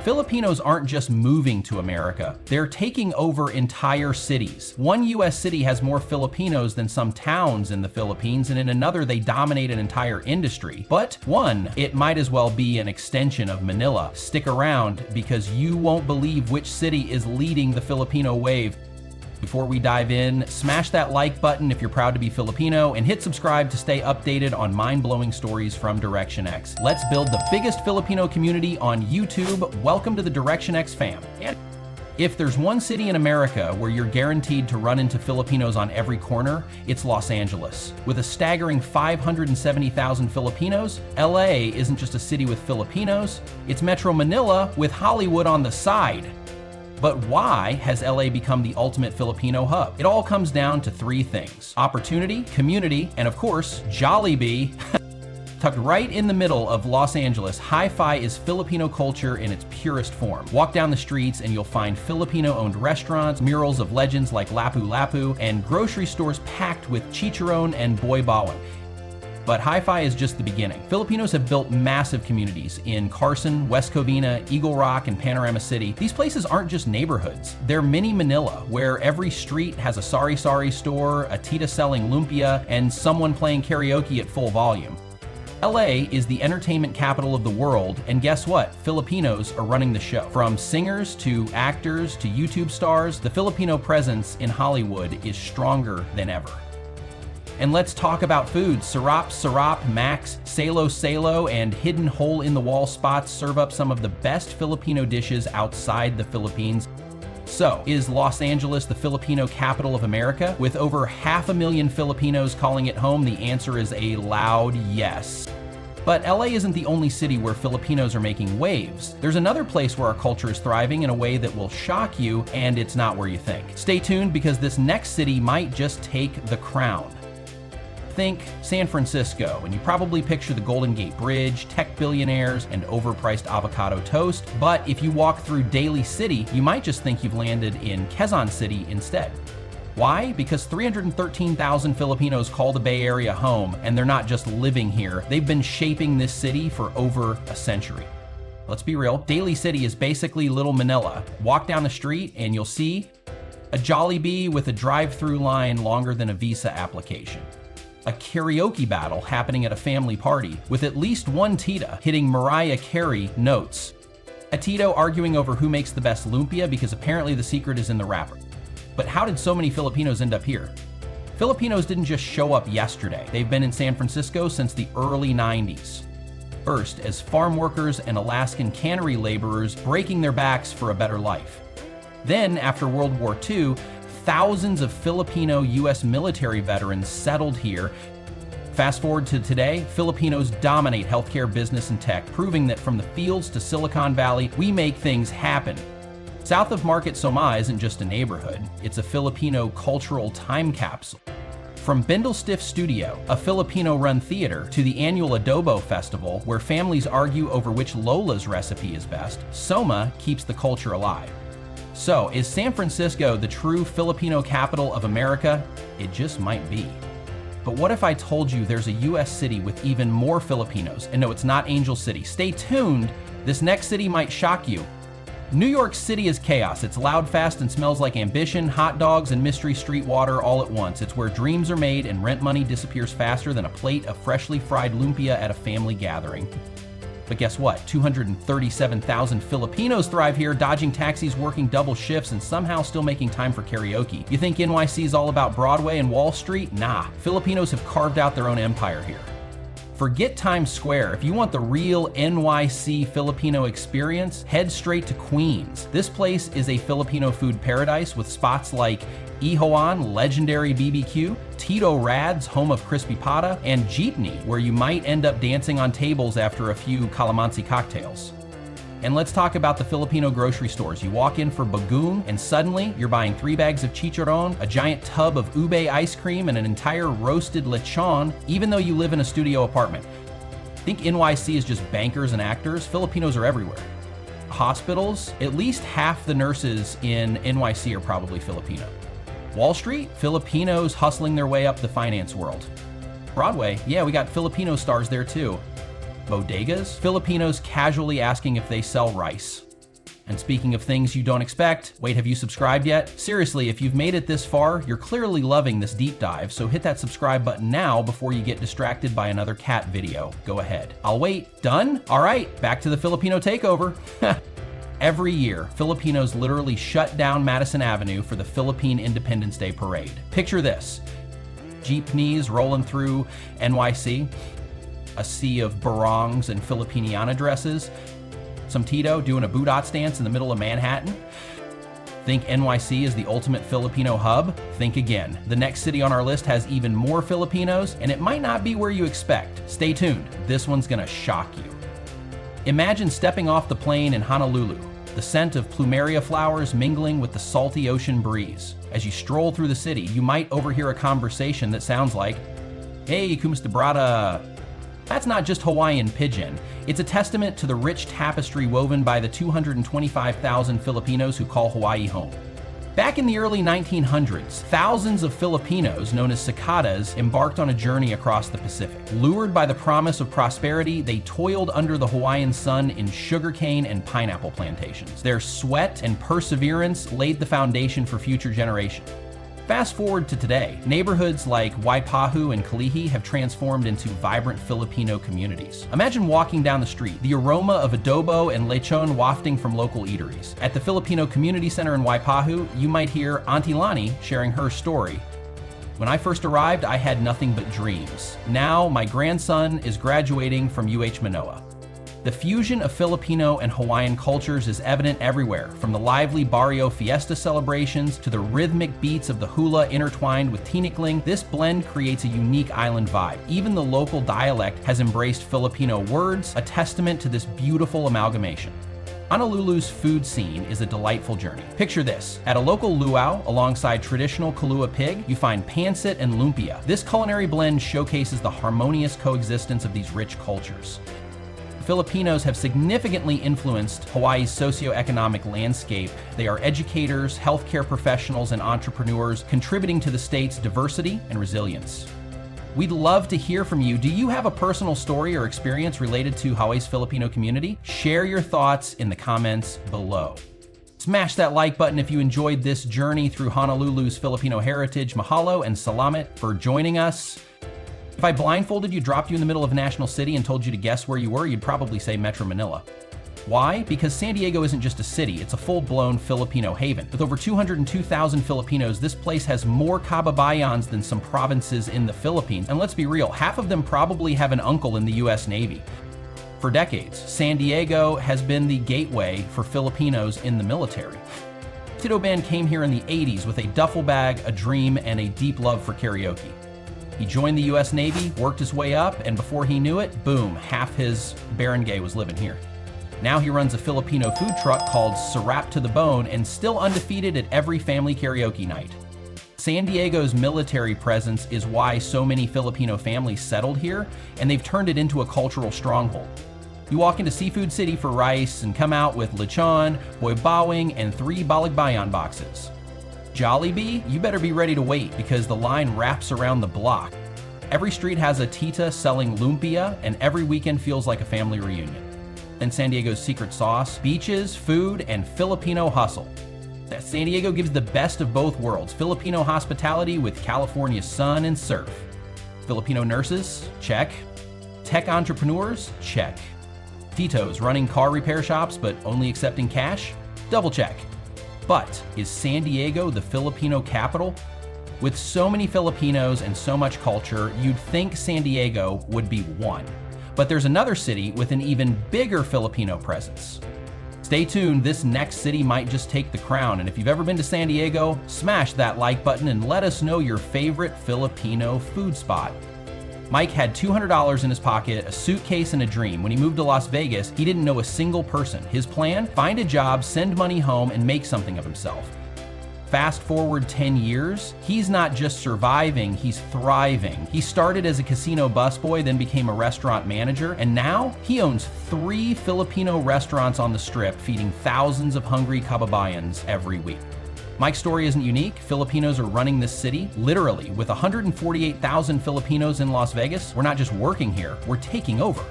Filipinos aren't just moving to America, they're taking over entire cities. One US city has more Filipinos than some towns in the Philippines, and in another they dominate an entire industry. But one, it might as well be an extension of Manila. Stick around because you won't believe which city is leading the Filipino wave. Before we dive in, smash that like button if you're proud to be Filipino, and hit subscribe to stay updated on mind-blowing stories from DyrectionX. Let's build the biggest Filipino community on YouTube. Welcome to the DyrectionX fam. And if there's one city in America where you're guaranteed to run into Filipinos on every corner, it's Los Angeles. With a staggering 570,000 Filipinos, LA isn't just a city with Filipinos, it's Metro Manila with Hollywood on the side. But why has LA become the ultimate Filipino hub? It all comes down to three things: opportunity, community, and of course, Jollibee. Tucked right in the middle of Los Angeles, hi-fi is Filipino culture in its purest form. Walk down the streets and you'll find Filipino-owned restaurants, murals of legends like Lapu-Lapu, and grocery stores packed with chicharron and boy bawang. But hi-fi is just the beginning. Filipinos have built massive communities in Carson, West Covina, Eagle Rock, and Panorama City. These places aren't just neighborhoods. They're mini Manila, where every street has a sari-sari store, a tita selling lumpia, and someone playing karaoke at full volume. LA is the entertainment capital of the world, and guess what? Filipinos are running the show. From singers to actors to YouTube stars, the Filipino presence in Hollywood is stronger than ever. And let's talk about food. Sarap, Max, Salo, and hidden hole-in-the-wall spots serve up some of the best Filipino dishes outside the Philippines. So, is Los Angeles the Filipino capital of America? With over 500,000 Filipinos calling it home, the answer is a loud yes. But LA isn't the only city where Filipinos are making waves. There's another place where our culture is thriving in a way that will shock you, and it's not where you think. Stay tuned because this next city might just take the crown. Think San Francisco, and you probably picture the Golden Gate Bridge, tech billionaires, and overpriced avocado toast. But if you walk through Daly City, you might just think you've landed in Quezon City instead. Why? Because 313,000 Filipinos call the Bay Area home, and they're not just living here. They've been shaping this city for over a century. Let's be real, Daly City is basically Little Manila. Walk down the street and you'll see a Jollibee with a drive-through line longer than a visa application. A karaoke battle happening at a family party with at least one tita hitting Mariah Carey notes. A tito arguing over who makes the best lumpia because apparently the secret is in the wrapper. But how did so many Filipinos end up here? Filipinos didn't just show up yesterday. They've been in San Francisco since the early 90s. First, as farm workers and Alaskan cannery laborers breaking their backs for a better life. Then, after World War II, thousands of Filipino US military veterans settled here. Fast forward to today, Filipinos dominate healthcare, business, and tech, proving that from the fields to Silicon Valley, we make things happen. South of Market Soma isn't just a neighborhood, it's a Filipino cultural time capsule. From Bindlestiff Studio, a Filipino-run theater, to the annual Adobo Festival, where families argue over which Lola's recipe is best, Soma keeps the culture alive. So, is San Francisco the true Filipino capital of America? It just might be. But what if I told you there's a US city with even more Filipinos? And no, it's not Angel City. Stay tuned, this next city might shock you. New York City is chaos. It's loud, fast, and smells like ambition, hot dogs, and mystery street water all at once. It's where dreams are made and rent money disappears faster than a plate of freshly fried lumpia at a family gathering. But guess what? 237,000 Filipinos thrive here, dodging taxis, working double shifts, and somehow still making time for karaoke. You think NYC is all about Broadway and Wall Street? Nah, Filipinos have carved out their own empire here. Forget Times Square. If you want the real NYC Filipino experience, head straight to Queens. This place is a Filipino food paradise with spots like Ihoan, legendary BBQ, Tito Rad's, home of crispy pata, and Jeepney, where you might end up dancing on tables after a few calamansi cocktails. And let's talk about the Filipino grocery stores. You walk in for bagoong, and suddenly you're buying 3 bags of chicharron, a giant tub of ube ice cream, and an entire roasted lechon, even though you live in a studio apartment. Think NYC is just bankers and actors? Filipinos are everywhere. Hospitals, at least half the nurses in NYC are probably Filipino. Wall Street, Filipinos hustling their way up the finance world. Broadway, yeah, we got Filipino stars there too. Bodegas, Filipinos casually asking if they sell rice. And speaking of things you don't expect, wait, have you subscribed yet? Seriously, if you've made it this far, you're clearly loving this deep dive, so hit that subscribe button now before you get distracted by another cat video. Go ahead. I'll wait. Done? All right, back to the Filipino takeover. Every year, Filipinos literally shut down Madison Avenue for the Philippine Independence Day Parade. Picture this: jeepneys rolling through NYC, a sea of barongs and Filipiniana dresses, some Tito doing a Budots dance in the middle of Manhattan. Think NYC is the ultimate Filipino hub? Think again. The next city on our list has even more Filipinos, and it might not be where you expect. Stay tuned, this one's gonna shock you. Imagine stepping off the plane in Honolulu, the scent of plumeria flowers mingling with the salty ocean breeze. As you stroll through the city, you might overhear a conversation that sounds like, "Hey, kumusta brada?" That's not just Hawaiian pidgin. It's a testament to the rich tapestry woven by the 225,000 Filipinos who call Hawaii home. Back in the early 1900s, thousands of Filipinos, known as cicadas, embarked on a journey across the Pacific. Lured by the promise of prosperity, they toiled under the Hawaiian sun in sugarcane and pineapple plantations. Their sweat and perseverance laid the foundation for future generations. Fast forward to today, neighborhoods like Waipahu and Kalihi have transformed into vibrant Filipino communities. Imagine walking down the street, the aroma of adobo and lechon wafting from local eateries. At the Filipino Community Center in Waipahu, you might hear Auntie Lani sharing her story. "When I first arrived, I had nothing but dreams. Now, my grandson is graduating from UH Manoa." The fusion of Filipino and Hawaiian cultures is evident everywhere, from the lively barrio fiesta celebrations to the rhythmic beats of the hula intertwined with tinikling. This blend creates a unique island vibe. Even the local dialect has embraced Filipino words, a testament to this beautiful amalgamation. Honolulu's food scene is a delightful journey. Picture this: at a local luau, alongside traditional Kalua pig, you find pancit and lumpia. This culinary blend showcases the harmonious coexistence of these rich cultures. Filipinos have significantly influenced Hawaii's socioeconomic landscape. They are educators, healthcare professionals, and entrepreneurs, contributing to the state's diversity and resilience. We'd love to hear from you. Do you have a personal story or experience related to Hawaii's Filipino community? Share your thoughts in the comments below. Smash that like button if you enjoyed this journey through Honolulu's Filipino heritage. Mahalo and salamat for joining us. If I blindfolded you, dropped you in the middle of a national city, and told you to guess where you were, you'd probably say Metro Manila. Why? Because San Diego isn't just a city, it's a full-blown Filipino haven. With over 202,000 Filipinos, this place has more kababayans than some provinces in the Philippines. And let's be real, half of them probably have an uncle in the US Navy. For decades, San Diego has been the gateway for Filipinos in the military. Tito Band came here in the 80s with a duffel bag, a dream, and a deep love for karaoke. He joined the US Navy, worked his way up, and before he knew it, boom, half his barangay was living here. Now he runs a Filipino food truck called Sarap to the Bone and still undefeated at every family karaoke night. San Diego's military presence is why so many Filipino families settled here, and they've turned it into a cultural stronghold. You walk into Seafood City for rice and come out with lechon, boy bawang, and 3 baligbayan boxes. Jollibee, you better be ready to wait because the line wraps around the block. Every street has a tita selling lumpia, and every weekend feels like a family reunion. And San Diego's secret sauce: beaches, food, and Filipino hustle. San Diego gives the best of both worlds: Filipino hospitality with California sun and surf. Filipino nurses? Check. Tech entrepreneurs? Check. Titos running car repair shops but only accepting cash? Double check. But is San Diego the Filipino capital? With so many Filipinos and so much culture, you'd think San Diego would be one. But there's another city with an even bigger Filipino presence. Stay tuned, this next city might just take the crown, and if you've ever been to San Diego, smash that like button and let us know your favorite Filipino food spot. Mike had $200 in his pocket, a suitcase, and a dream. When he moved to Las Vegas, he didn't know a single person. His plan? Find a job, send money home, and make something of himself. Fast forward 10 years, he's not just surviving, he's thriving. He started as a casino busboy, then became a restaurant manager, and now he owns 3 Filipino restaurants on the Strip, feeding thousands of hungry kababayans every week. Mike's story isn't unique. Filipinos are running this city, literally. With 148,000 Filipinos in Las Vegas, we're not just working here, we're taking over.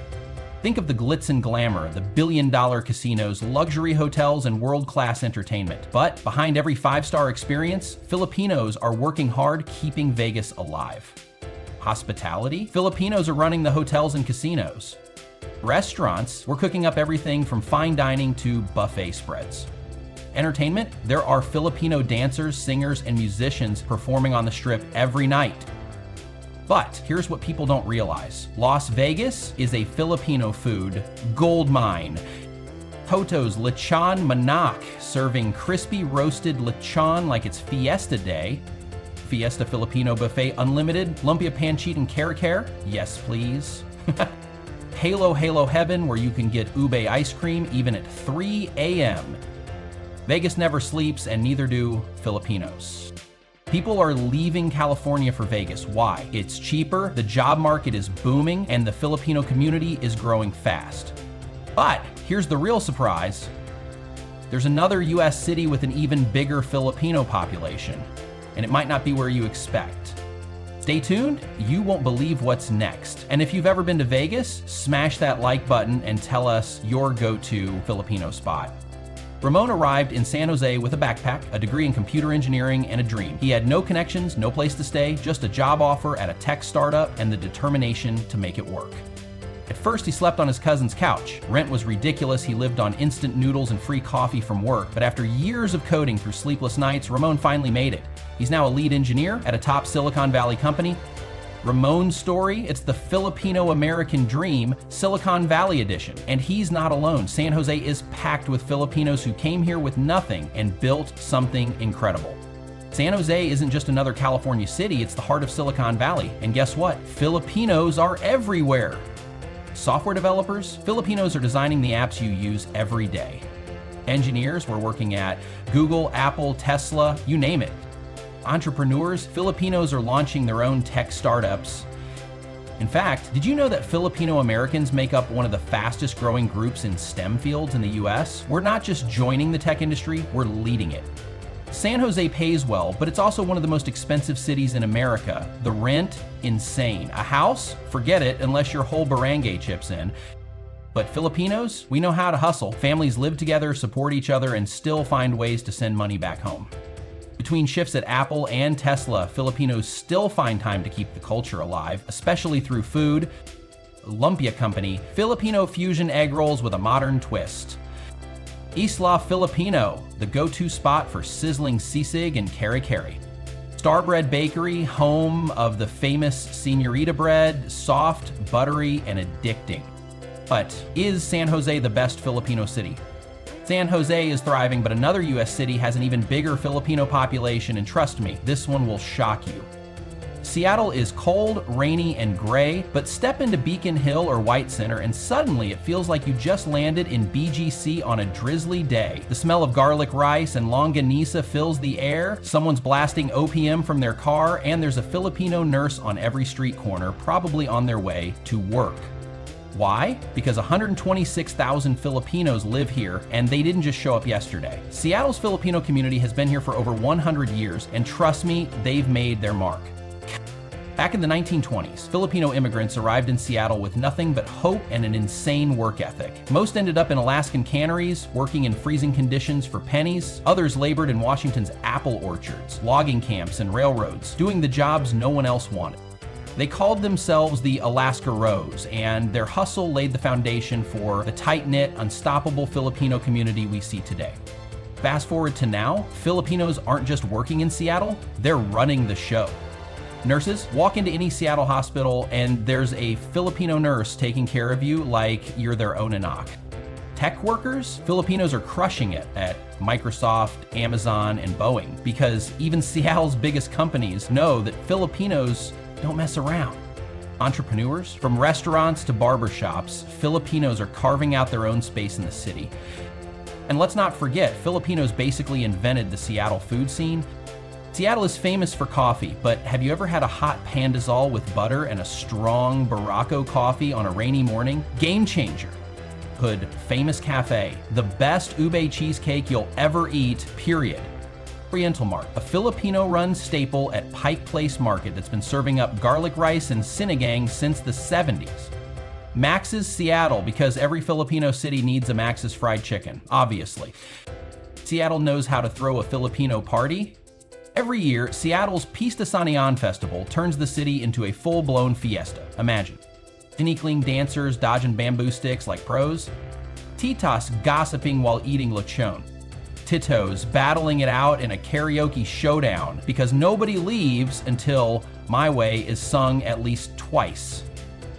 Think of the glitz and glamour, the billion-dollar casinos, luxury hotels, and world-class entertainment. But behind every five-star experience, Filipinos are working hard keeping Vegas alive. Hospitality? Filipinos are running the hotels and casinos. Restaurants? We're cooking up everything from fine dining to buffet spreads. Entertainment? There are Filipino dancers, singers, and musicians performing on the Strip every night. But here's what people don't realize. Las Vegas is a Filipino food gold mine. Toto's Lechon Manok, serving crispy roasted lechon like it's Fiesta Day. Fiesta Filipino Buffet Unlimited, lumpia pancit and kare-kare? Yes, please. Halo Heaven, where you can get ube ice cream even at 3 a.m. Vegas never sleeps, and neither do Filipinos. People are leaving California for Vegas. Why? It's cheaper, the job market is booming, and the Filipino community is growing fast. But here's the real surprise. There's another US city with an even bigger Filipino population, and it might not be where you expect. Stay tuned, you won't believe what's next. And if you've ever been to Vegas, smash that like button and tell us your go-to Filipino spot. Ramon arrived in San Jose with a backpack, a degree in computer engineering, and a dream. He had no connections, no place to stay, just a job offer at a tech startup and the determination to make it work. At first, he slept on his cousin's couch. Rent was ridiculous, he lived on instant noodles and free coffee from work, but after years of coding through sleepless nights, Ramon finally made it. He's now a lead engineer at a top Silicon Valley company. Ramon's story, it's the Filipino American dream, Silicon Valley edition. And he's not alone. San Jose is packed with Filipinos who came here with nothing and built something incredible. San Jose isn't just another California city, it's the heart of Silicon Valley. And guess what? Filipinos are everywhere. Software developers, Filipinos are designing the apps you use every day. Engineers, we're working at Google, Apple, Tesla, you name it. Entrepreneurs, Filipinos are launching their own tech startups. In fact, did you know that Filipino Americans make up one of the fastest growing groups in STEM fields in the US? We're not just joining the tech industry, we're leading it. San Jose pays well, but it's also one of the most expensive cities in America. The rent, insane. A house? Forget it unless your whole barangay chips in. But Filipinos, we know how to hustle. Families live together, support each other, and still find ways to send money back home. Between shifts at Apple and Tesla, Filipinos still find time to keep the culture alive, especially through food. Lumpia Company, Filipino fusion egg rolls with a modern twist. Isla Filipino, the go-to spot for sizzling sisig and kare-kare. Starbread Bakery, home of the famous señorita bread, soft, buttery, and addicting. But is San Jose the best Filipino city? San Jose is thriving, but another US city has an even bigger Filipino population, and trust me, this one will shock you. Seattle is cold, rainy, and gray, but step into Beacon Hill or White Center and suddenly it feels like you just landed in BGC on a drizzly day. The smell of garlic rice and longanisa fills the air, someone's blasting OPM from their car, and there's a Filipino nurse on every street corner, probably on their way to work. Why? Because 126,000 Filipinos live here, and they didn't just show up yesterday. Seattle's Filipino community has been here for over 100 years, and trust me, they've made their mark. Back in the 1920s, Filipino immigrants arrived in Seattle with nothing but hope and an insane work ethic. Most ended up in Alaskan canneries, working in freezing conditions for pennies. Others labored in Washington's apple orchards, logging camps, and railroads, doing the jobs no one else wanted. They called themselves the Alaska Rose, and their hustle laid the foundation for the tight-knit, unstoppable Filipino community we see today. Fast forward to now, Filipinos aren't just working in Seattle, they're running the show. Nurses, walk into any Seattle hospital and there's a Filipino nurse taking care of you like you're their own Anak. Tech workers, Filipinos are crushing it at Microsoft, Amazon, and Boeing, because even Seattle's biggest companies know that Filipinos don't mess around. Entrepreneurs, from restaurants to barbershops, Filipinos are carving out their own space in the city. And let's not forget, Filipinos basically invented the Seattle food scene. Seattle is famous for coffee, but have you ever had a hot pandazol with butter and a strong Barako coffee on a rainy morning? Game changer. Hood Famous Cafe, the best ube cheesecake you'll ever eat, period. Oriental Mart, a Filipino-run staple at Pike Place Market that's been serving up garlic rice and sinigang since the 70s. Max's Seattle, because every Filipino city needs a Max's fried chicken, obviously. Seattle knows how to throw a Filipino party. Every year, Seattle's Pista Santiago Festival turns the city into a full-blown fiesta. Imagine. Sneakling dancers dodging bamboo sticks like pros. Titas gossiping while eating lechon. Titos battling it out in a karaoke showdown because nobody leaves until My Way is sung at least twice.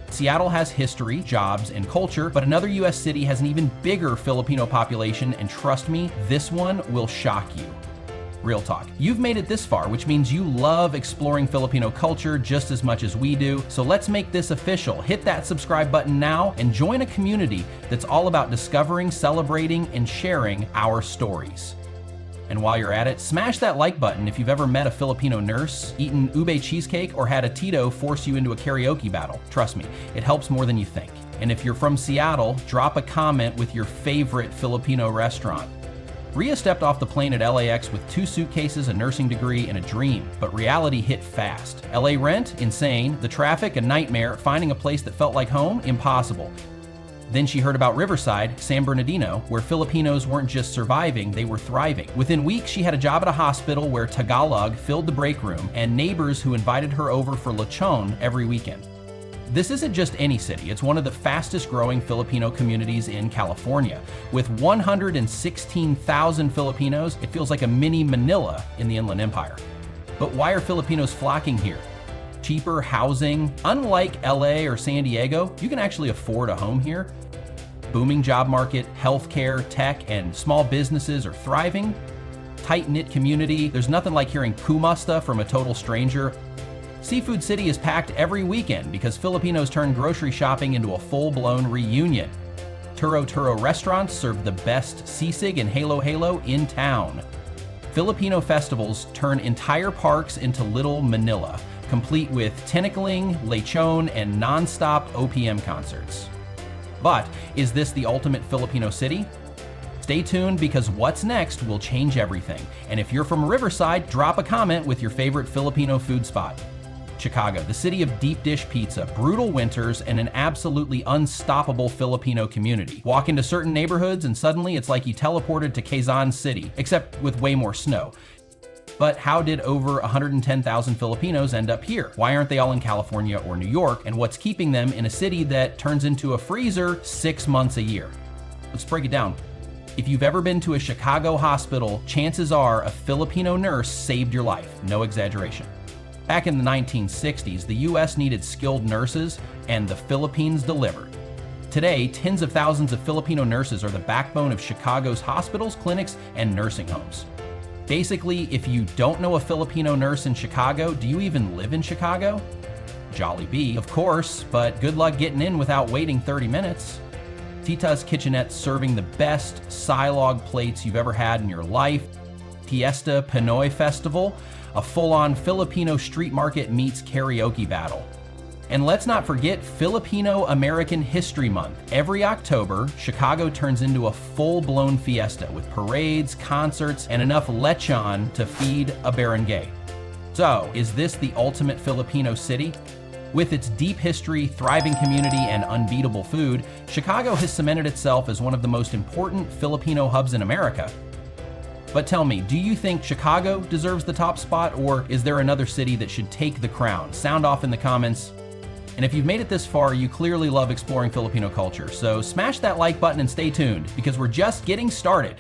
Seattle has history, jobs, and culture, but another US city has an even bigger Filipino population, and trust me, this one will shock you. Real talk. You've made it this far, which means you love exploring Filipino culture just as much as we do. So let's make this official. Hit that subscribe button now and join a community that's all about discovering, celebrating, and sharing our stories. And while you're at it, smash that like button if you've ever met a Filipino nurse, eaten ube cheesecake, or had a Tito force you into a karaoke battle. Trust me, it helps more than you think. And if you're from Seattle, drop a comment with your favorite Filipino restaurant. Ria stepped off the plane at LAX with 2 suitcases, a nursing degree, and a dream, but reality hit fast. LA rent? Insane. The traffic? A nightmare. Finding a place that felt like home? Impossible. Then she heard about Riverside, San Bernardino, where Filipinos weren't just surviving, they were thriving. Within weeks, she had a job at a hospital where Tagalog filled the break room and neighbors who invited her over for lechon every weekend. This isn't just any city, it's one of the fastest growing Filipino communities in California. With 116,000 Filipinos, it feels like a mini Manila in the Inland Empire. But why are Filipinos flocking here? Cheaper housing. Unlike LA or San Diego, you can actually afford a home here. Booming job market, healthcare, tech, and small businesses are thriving. Tight-knit community. There's nothing like hearing kumusta from a total stranger. Seafood City is packed every weekend because Filipinos turn grocery shopping into a full-blown reunion. Turo Turo restaurants serve the best sisig and halo halo in town. Filipino festivals turn entire parks into Little Manila, complete with tentacling, lechon, and non-stop OPM concerts. But is this the ultimate Filipino city? Stay tuned because what's next will change everything. And if you're from Riverside, drop a comment with your favorite Filipino food spot. Chicago, the city of deep dish pizza, brutal winters, and an absolutely unstoppable Filipino community. Walk into certain neighborhoods and suddenly it's like you teleported to Quezon City, except with way more snow. But how did over 110,000 Filipinos end up here? Why aren't they all in California or New York? And what's keeping them in a city that turns into a freezer 6 months a year? Let's break it down. If you've ever been to a Chicago hospital, chances are a Filipino nurse saved your life. No exaggeration. Back in the 1960s, the US needed skilled nurses, and the Philippines delivered. Today, tens of thousands of Filipino nurses are the backbone of Chicago's hospitals, clinics, and nursing homes. Basically, if you don't know a Filipino nurse in Chicago, do you even live in Chicago? Jolly bee, of course, but good luck getting in without waiting 30 minutes. Tita's Kitchenette serving the best silog plates you've ever had in your life. Fiesta Pinoy Festival, a full-on Filipino street market meets karaoke battle. And let's not forget Filipino American History Month. Every October, Chicago turns into a full-blown fiesta with parades, concerts, and enough lechon to feed a barangay. So, is this the ultimate Filipino city? With its deep history, thriving community, and unbeatable food, Chicago has cemented itself as one of the most important Filipino hubs in America. But tell me, do you think Chicago deserves the top spot, or is there another city that should take the crown? Sound off in the comments. And if you've made it this far, you clearly love exploring Filipino culture. So smash that like button and stay tuned, because we're just getting started.